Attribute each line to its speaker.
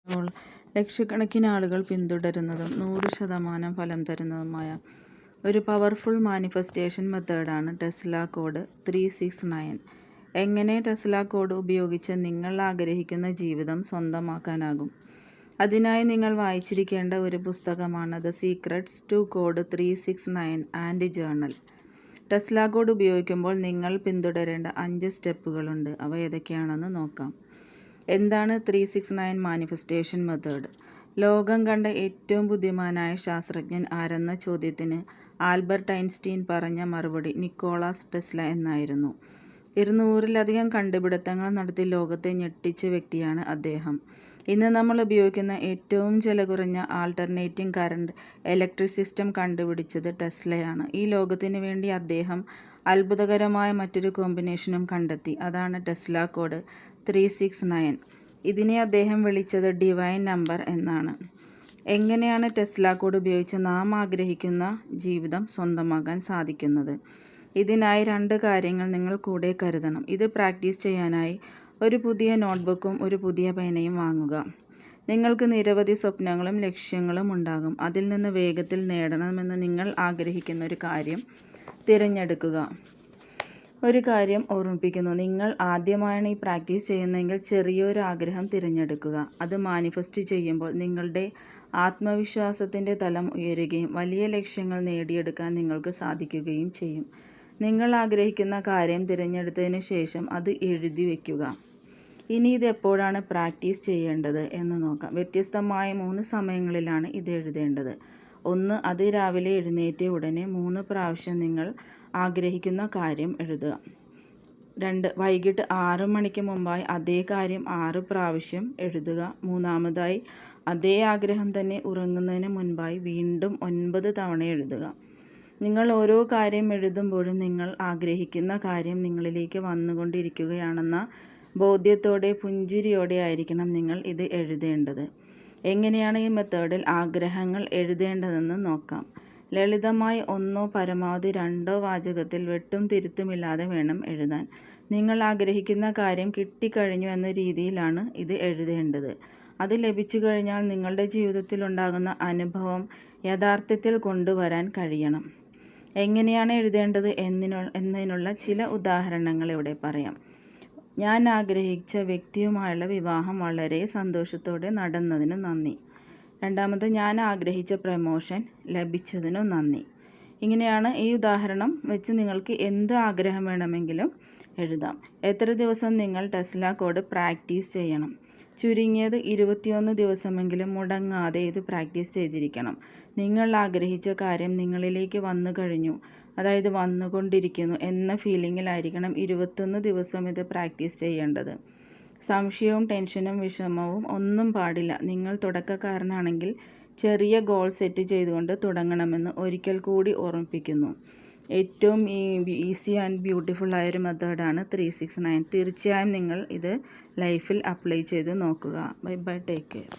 Speaker 1: അപ്പോൾ ലക്ഷക്കണക്കിന് ആളുകൾ പിന്തുടരുന്നതും 100% ഫലം തരുന്നതുമായ ഒരു പവർഫുൾ മാനിഫെസ്റ്റേഷൻ മെത്തേഡാണ് ടെസ്ല കോഡ് 369. എങ്ങനെ ടെസ്ല കോഡ് ഉപയോഗിച്ച് നിങ്ങൾ ആഗ്രഹിക്കുന്ന ജീവിതം സ്വന്തമാക്കാനാകും? അതിനായി നിങ്ങൾ വായിച്ചിരിക്കേണ്ട ഒരു പുസ്തകമാണ് the secrets to code 369 and journal. Tesla code ഉപയോഗിക്കുമ്പോൾ നിങ്ങൾ പിന്തുടരേണ്ട 5 സ്റ്റെപ്പുകളുണ്ട്. അവ ഏതൊക്കെയാണെന്ന് നോക്കാം. എന്താണ് 369 മാനിഫെസ്റ്റേഷൻ മെത്തേഡ്? ലോകം കണ്ട ഏറ്റവും ബുദ്ധിമാനായ ശാസ്ത്രജ്ഞൻ ആരെന്ന ചോദ്യത്തിന് ആൽബർട്ട് ഐൻസ്റ്റീൻ പറഞ്ഞ മറുപടി നിക്കോളാസ് ടെസ്ല എന്നായിരുന്നു. 200-ലധികം കണ്ടുപിടുത്തങ്ങൾ നടത്തി ലോകത്തെ ഞെട്ടിച്ച വ്യക്തിയാണ് അദ്ദേഹം. ഇന്ന് നമ്മൾ ഉപയോഗിക്കുന്ന ഏറ്റവും ചെലകുറഞ്ഞ ആൾട്ടർനേറ്റിംഗ് കറണ്ട് ഇലക്ട്രിക് സിസ്റ്റം കണ്ടുപിടിച്ചത് ടെസ്ലയാണ്. ഈ ലോകത്തിന് വേണ്ടി അദ്ദേഹം അത്ഭുതകരമായ മറ്റൊരു കോമ്പിനേഷനും കണ്ടെത്തി. അതാണ് ടെസ്ല കോഡ് 369. ഇതിനെ അദ്ദേഹം വിളിച്ചത് ഡിവൈൻ നമ്പർ എന്നാണ്. എങ്ങനെയാണ് ടെസ്ല കോഡ് ഉപയോഗിച്ച് നാം ആഗ്രഹിക്കുന്ന ജീവിതം സ്വന്തമാക്കാൻ സാധിക്കുന്നത്? ഇതിനായി 2 കാര്യങ്ങൾ നിങ്ങൾ കൂടെ കരുതണം. ഇത് പ്രാക്ടീസ് ചെയ്യാനായി ഒരു പുതിയ നോട്ട്ബുക്കും ഒരു പുതിയ പേനയും വാങ്ങുക. നിങ്ങൾക്ക് നിരവധി സ്വപ്നങ്ങളും ലക്ഷ്യങ്ങളും ഉണ്ടാകും. അതിൽ നിന്ന് വേഗത്തിൽ നേടണമെന്ന് നിങ്ങൾ ആഗ്രഹിക്കുന്ന ഒരു കാര്യം തിരഞ്ഞെടുക്കുക. ഒരു കാര്യം ഓർമ്മിപ്പിക്കുന്നു, നിങ്ങൾ ആദ്യമായാണ് ഈ പ്രാക്ടീസ് ചെയ്യുന്നതെങ്കിൽ ചെറിയൊരു ആഗ്രഹം തിരഞ്ഞെടുക്കുക. അത് മാനിഫെസ്റ്റ് ചെയ്യുമ്പോൾ നിങ്ങളുടെ ആത്മവിശ്വാസത്തിൻ്റെ തലം ഉയരുകയും വലിയ ലക്ഷ്യങ്ങൾ നേടിയെടുക്കാൻ നിങ്ങൾക്ക് സാധിക്കുകയും ചെയ്യും. നിങ്ങൾ ആഗ്രഹിക്കുന്ന കാര്യം തിരഞ്ഞെടുത്തതിന് ശേഷം അത് എഴുതി വയ്ക്കുക. ഇനി ഇത് എപ്പോഴാണ് പ്രാക്ടീസ് ചെയ്യേണ്ടത് എന്ന് നോക്കാം. വ്യത്യസ്തമായ 3 സമയങ്ങളിലാണ് ഇത് എഴുതേണ്ടത്. 1. അതിരാവിലെ എഴുന്നേറ്റ ഉടനെ 3 പ്രാവശ്യം നിങ്ങൾ ആഗ്രഹിക്കുന്ന കാര്യം എഴുതുക. 2. വൈകിട്ട് 6 മണിക്ക് മുമ്പായി അതേ കാര്യം 6 പ്രാവശ്യം എഴുതുക. 3. അതേ ആഗ്രഹം തന്നെ ഉറങ്ങുന്നതിന് മുൻപായി വീണ്ടും 9 തവണ എഴുതുക. നിങ്ങൾ ഓരോ കാര്യം എഴുതുമ്പോഴും നിങ്ങൾ ആഗ്രഹിക്കുന്ന കാര്യം നിങ്ങളിലേക്ക് വന്നുകൊണ്ടിരിക്കുകയാണെന്ന ബോധ്യത്തോടെ പുഞ്ചിരിയോടെ ആയിരിക്കണം നിങ്ങൾ ഇത് എഴുതേണ്ടത്. എങ്ങനെയാണ് ഈ മെത്തേഡിൽ ആഗ്രഹങ്ങൾ എഴുതേണ്ടതെന്ന് നോക്കാം. ലളിതമായി 1 പരമാവധി 2 വാചകത്തിൽ വെട്ടും തിരുത്തുമില്ലാതെ വേണം എഴുതാൻ. നിങ്ങൾ ആഗ്രഹിക്കുന്ന കാര്യം കിട്ടിക്കഴിഞ്ഞു എന്ന രീതിയിലാണ് ഇത് എഴുതേണ്ടത്. അത് ലഭിച്ചു കഴിഞ്ഞാൽ നിങ്ങളുടെ ജീവിതത്തിൽ ഉണ്ടാകുന്ന അനുഭവം യഥാർത്ഥത്തിൽ കൊണ്ടുവരാൻ കഴിയണം. എങ്ങനെയാണ് എഴുതേണ്ടത് എന്നതിനുള്ള ചില ഉദാഹരണങ്ങൾ ഇവിടെ പറയാം. ഞാൻ ആഗ്രഹിച്ച വ്യക്തിയുമായുള്ള വിവാഹം വളരെ സന്തോഷത്തോടെ നടന്നതിന് നന്ദി. 2. ഞാൻ ആഗ്രഹിച്ച പ്രമോഷൻ ലഭിച്ചതിനു നന്ദി. ഇങ്ങനെയാണ് ഈ ഉദാഹരണം വെച്ച് നിങ്ങൾക്ക് എന്ത് ആഗ്രഹം വേണമെങ്കിലും എഴുതാം. എത്ര ദിവസം നിങ്ങൾ ടെസ്ല കോഡ് പ്രാക്ടീസ് ചെയ്യണം? ചുരുങ്ങിയത് 21 ദിവസമെങ്കിലും മുടങ്ങാതെ ഇത് പ്രാക്ടീസ് ചെയ്തിരിക്കണം. നിങ്ങൾ ആഗ്രഹിച്ച കാര്യം നിങ്ങളിലേക്ക് വന്നു കഴിഞ്ഞു, അതായത് വന്നുകൊണ്ടിരിക്കുന്നു എന്ന ഫീലിങ്ങിലായിരിക്കണം 21 ദിവസം ഇത് പ്രാക്ടീസ് ചെയ്യേണ്ടത്. സംശയവും ടെൻഷനും വിഷമവും ഒന്നും പാടില്ല. നിങ്ങൾ തുടക്കക്കാരനാണെങ്കിൽ ചെറിയ ഗോൾ സെറ്റ് ചെയ്തുകൊണ്ട് തുടങ്ങണമെന്ന് ഒരിക്കൽ കൂടി ഓർമ്മിപ്പിക്കുന്നു. ഏറ്റവും ഈസി ആൻഡ് ബ്യൂട്ടിഫുൾ ആയൊരു മെത്തേഡാണ് 369. തീർച്ചയായും നിങ്ങൾ ഇത് ലൈഫിൽ അപ്ലൈ ചെയ്ത് നോക്കുക. Bye bye, take care.